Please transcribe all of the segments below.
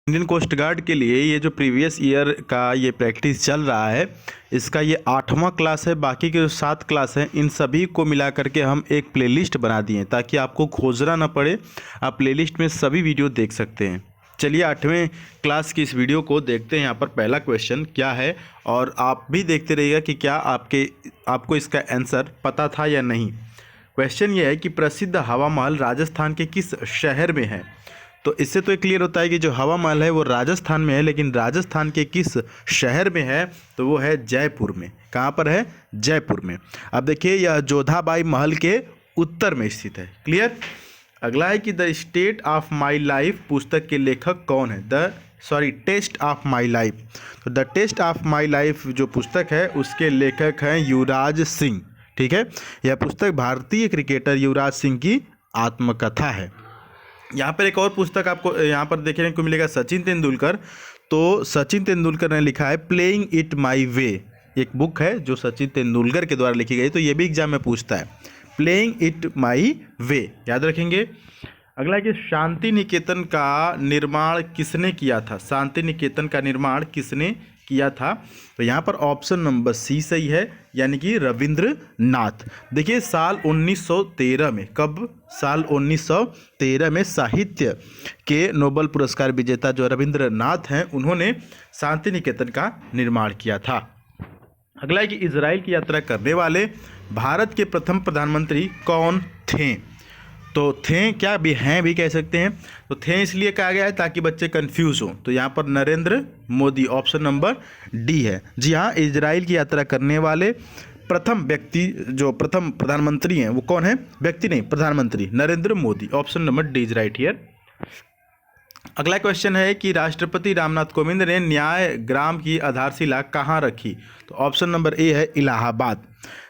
Indian coast guard के लिए ये जो प्रीवियस ईयर का ये प्रैक्टिस चल रहा है, इसका ये 8वां क्लास है। बाकी के जो 7 क्लास हैं इन सभी को मिला करके हम एक प्लेलिस्ट बना दिए हैं ताकि आपको खोजना ना पड़े, आप प्लेलिस्ट में सभी वीडियो देख सकते हैं। चलिए 8वें क्लास की इस वीडियो को देखते हैं। यहाँ पर पहला क्वेश्चन क्या है और आप भी देखते रहिएगा कि क्या आपको इसका आंसर पता था या नहीं। क्वेश्चन ये है कि प्रसिद्ध हवा महल राजस्थान के किस शहर में है। तो इससे तो ये क्लियर होता है कि जो हवा महल है वो राजस्थान में है, लेकिन राजस्थान के किस शहर में है तो वो है जयपुर में। कहाँ पर है? जयपुर में। अब देखिए यह जोधाबाई महल के उत्तर में स्थित है। क्लियर। अगला है कि the state of my life पुस्तक के लेखक कौन है? Test of my life. तो the test of my life जो पुस्तक है उसके लेखक हैं युवराज सिंह। ठीक है, यह पुस्तक भारतीय क्रिकेटर युवराज सिंह की आत्मकथा है। यहाँ पर एक और पुस्तक आपको यहाँ पर देखने को मिलेगा सचिन तेंदुलकर। तो सचिन तेंदुलकर ने लिखा है प्लेइंग इट माई वे, एक बुक है जो सचिन तेंदुलकर के द्वारा लिखी गई। तो ये भी एग्जाम में पूछता है, प्लेइंग इट माई वे, याद रखेंगे। अगला है कि शांति निकेतन का निर्माण किसने किया था? शांति निकेतन का निर्माण किसने किया था? तो यहाँ पर ऑप्शन नंबर सी सही है, यानी कि रविंद्रनाथ। देखिए साल 1913 में, कब? साल 1913 में साहित्य के नोबेल पुरस्कार विजेता जो रविंद्रनाथ हैं उन्होंने शांति निकेतन का निर्माण किया था। अगला है कि इजराइल की यात्रा करने वाले भारत के प्रथम प्रधानमंत्री कौन थे? तो थे क्या भी हैं भी कह सकते हैं। तो थे इसलिए कहा गया है ताकि बच्चे कंफ्यूज हों। तो यहाँ पर Narendra Modi, option number D है। जी हाँ, इजराइल की यात्रा करने वाले प्रथम व्यक्ति जो प्रथम प्रधानमंत्री हैं वो कौन है? व्यक्ति नहीं, प्रधानमंत्री, Narendra Modi. Option number D is right here. अगला क्वेश्चन है कि राष्ट्रपति रामनाथ कोविंद ने न्याय ग्राम की आधारशिला कहाँ रखी? तो ऑप्शन नंबर ए है इलाहाबाद।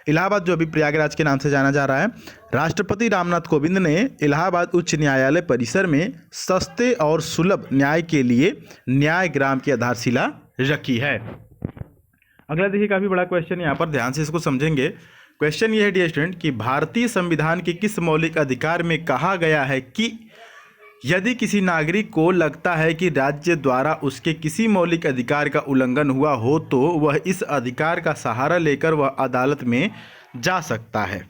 इलाहाबाद जो अभी प्रयागराज के नाम से जाना जा रहा है। राष्ट्रपति रामनाथ कोविंद ने इलाहाबाद उच्च न्यायालय परिसर में सस्ते और सुलभ न्याय के लिए न्याय ग्राम की आधारशिला रखी है। अगला देखिए काफ़ी बड़ा क्वेश्चन, यहाँ पर ध्यान से इसको समझेंगे। क्वेश्चन ये है डियर स्टूडेंट कि भारतीय संविधान के किस मौलिक अधिकार में कहा गया है कि यदि किसी नागरिक को लगता है कि राज्य द्वारा उसके किसी मौलिक अधिकार का उल्लंघन हुआ हो तो वह इस अधिकार का सहारा लेकर वह अदालत में जा सकता है।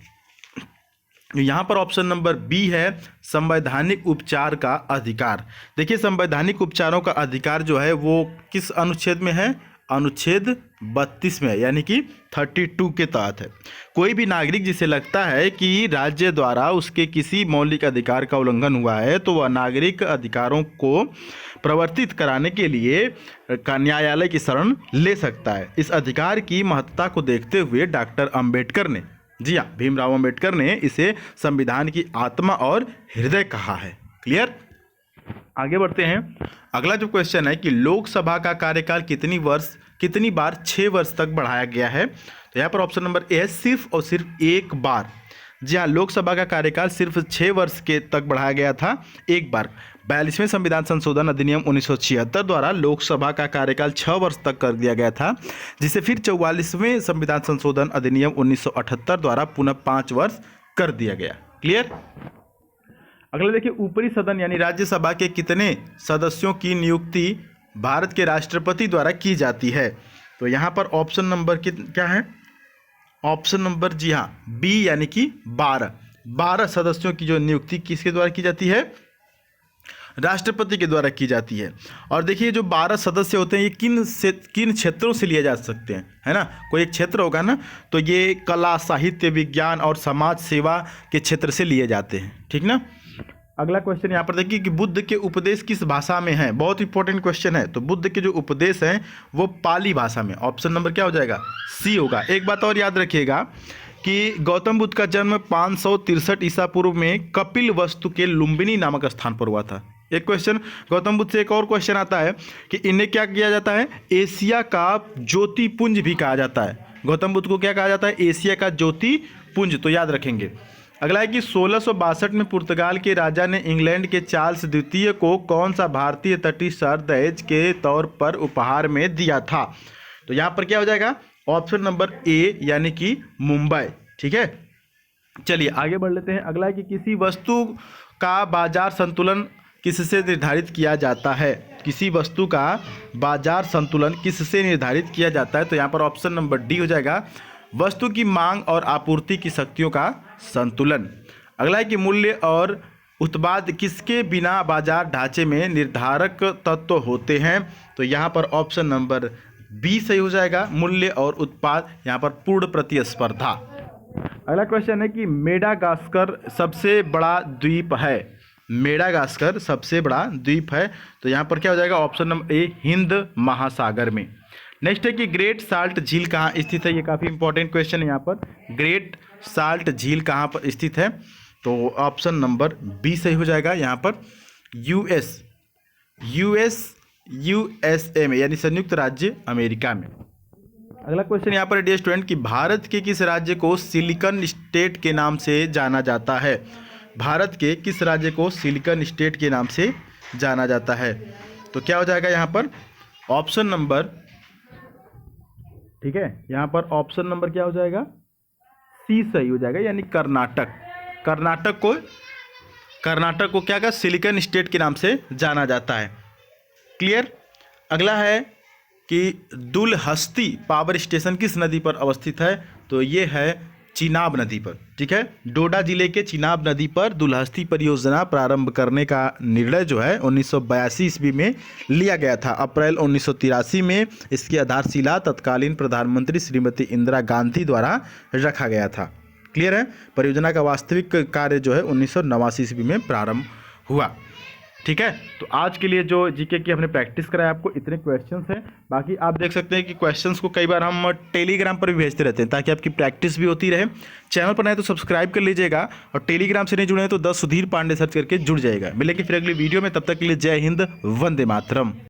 यहाँ पर ऑप्शन नंबर बी है संवैधानिक उपचार का अधिकार। देखिए संवैधानिक उपचारों का अधिकार जो है वो किस अनुच्छेद में है? अनुच्छेद 32 में, यानी कि 32 के तहत है। कोई भी नागरिक जिसे लगता है कि राज्य द्वारा उसके किसी मौलिक अधिकार का उल्लंघन हुआ है तो वह नागरिक अधिकारों को प्रवर्तित कराने के लिए न्यायालय की शरण ले सकता है। इस अधिकार की महत्ता को देखते हुए डॉक्टर अंबेडकर ने, जी हाँ, भीमराव अंबेडकर ने इसे संविधान की आत्मा और हृदय कहा है। क्लियर। आगे बढ़ते हैं। अगला जो क्वेश्चन है कि लोकसभा का कार्यकाल कितनी बार 6 वर्ष तक बढ़ाया गया है? तो यहाँ पर ऑप्शन नंबर ए है सिर्फ और सिर्फ एक बार। जी हाँ, लोकसभा का कार्यकाल सिर्फ 6 वर्ष के तक बढ़ाया गया था, एक बार। 42वें संविधान संशोधन अधिनियम 1976 द्वारा लोकसभा का कार्यकाल 6 वर्ष तक कर दिया गया था, जिसे फिर 44वें संविधान संशोधन अधिनियम 1978 द्वारा पुनः 5 वर्ष कर दिया गया। क्लियर। अगला देखिए ऊपरी सदन यानी राज्यसभा के कितने सदस्यों की नियुक्ति भारत के राष्ट्रपति द्वारा की जाती है? तो यहाँ पर ऑप्शन नंबर क्या है? ऑप्शन नंबर जी हाँ बी, यानी कि 12 सदस्यों की जो नियुक्ति किसके द्वारा की जाती है? राष्ट्रपति के द्वारा की जाती है। और देखिए जो 12 सदस्य होते हैं ये किन क्षेत्रों से लिए जा सकते हैं, है ना? कोई एक क्षेत्र होगा ना, तो ये कला, साहित्य, विज्ञान और समाज सेवा के क्षेत्र से लिए जाते हैं। ठीक ना। अगला क्वेश्चन यहाँ पर देखिए कि बुद्ध के उपदेश किस भाषा में हैं? बहुत इंपॉर्टेंट क्वेश्चन है। तो बुद्ध के जो उपदेश हैं वो पाली भाषा में। ऑप्शन नंबर क्या हो जाएगा? सी होगा। एक बात और याद रखिएगा कि गौतम बुद्ध का जन्म 563 ईसा पूर्व में कपिल वस्तु के लुम्बिनी नामक स्थान पर हुआ था। एक क्वेश्चन गौतम बुद्ध से एक और क्वेश्चन आता है कि इन्हें क्या किया जाता है? एशिया का ज्योतिपुंज भी कहा जाता है। गौतम बुद्ध को क्या कहा जाता है? एशिया का ज्योतिपुंज। तो याद रखेंगे। अगला है कि 1662 में पुर्तगाल के राजा ने इंग्लैंड के चार्ल्स द्वितीय को कौन सा भारतीय तटीय शहर दहेज के तौर पर उपहार में दिया था? तो यहाँ पर क्या हो जाएगा? ऑप्शन नंबर ए, यानी कि मुंबई। ठीक है, चलिए आगे बढ़ लेते हैं। अगला है कि किसी वस्तु का बाजार संतुलन किससे निर्धारित किया जाता है? किसी वस्तु का बाजार संतुलन किससे निर्धारित किया जाता है? तो यहाँ पर ऑप्शन नंबर डी हो जाएगा, वस्तु की मांग और आपूर्ति की शक्तियों का संतुलन। अगला है कि मूल्य और उत्पाद किसके बिना बाजार ढांचे में निर्धारक तत्व होते हैं? तो यहाँ पर ऑप्शन नंबर बी सही हो जाएगा, मूल्य और उत्पाद, यहाँ पर पूर्ण प्रतिस्पर्धा। अगला क्वेश्चन है कि मेडागास्कर सबसे बड़ा द्वीप है। मेडागास्कर सबसे बड़ा द्वीप है, तो यहाँ पर क्या हो जाएगा, ऑप्शन नंबर ए, हिंद महासागर में। नेक्स्ट है कि ग्रेट साल्ट झील कहाँ स्थित है? ये काफ़ी इंपॉर्टेंट क्वेश्चन है। यहाँ पर ग्रेट साल्ट झील कहाँ पर स्थित है? तो ऑप्शन नंबर बी सही हो जाएगा, यहाँ पर यूएसए में, यानी संयुक्त राज्य अमेरिका में। अगला क्वेश्चन यहाँ पर डियर स्टूडेंट कि भारत के किस राज्य को सिलिकॉन स्टेट के नाम से जाना जाता है? भारत के किस राज्य को सिलिकॉन स्टेट के नाम से जाना जाता है? तो क्या हो जाएगा यहाँ पर ऑप्शन नंबर, ठीक है, यहाँ पर ऑप्शन नंबर क्या हो जाएगा, सी सही हो जाएगा, यानी कर्नाटक। कर्नाटक को क्या सिलिकॉन स्टेट के नाम से जाना जाता है। क्लियर। अगला है कि दुलहस्ती पावर स्टेशन किस नदी पर अवस्थित है? तो ये है चिनाब नदी पर, ठीक है। डोडा जिले के चिनाब नदी पर दुलहस्ती परियोजना प्रारंभ करने का निर्णय जो है 1982 ईस्वी में लिया गया था। अप्रैल 1983 में इसकी आधारशिला तत्कालीन प्रधानमंत्री श्रीमती इंदिरा गांधी द्वारा रखा गया था। क्लियर है। परियोजना का वास्तविक कार्य जो है 1989 ईस्वी में प्रारंभ हुआ। ठीक है, तो आज के लिए जो जीके की हमने प्रैक्टिस कराया आपको, इतने क्वेश्चंस हैं। बाकी आप देख सकते हैं कि क्वेश्चंस को कई बार हम टेलीग्राम पर भी भेजते रहते हैं ताकि आपकी प्रैक्टिस भी होती रहे। चैनल पर नए तो सब्सक्राइब कर लीजिएगा, और टेलीग्राम से नहीं जुड़े हैं तो 10 सुधीर पांडे सर्च करके जुड़ जाएगा। मिलेंगे फिर अगली वीडियो में, तब तक के लिए जय हिंद, वंदे मातरम।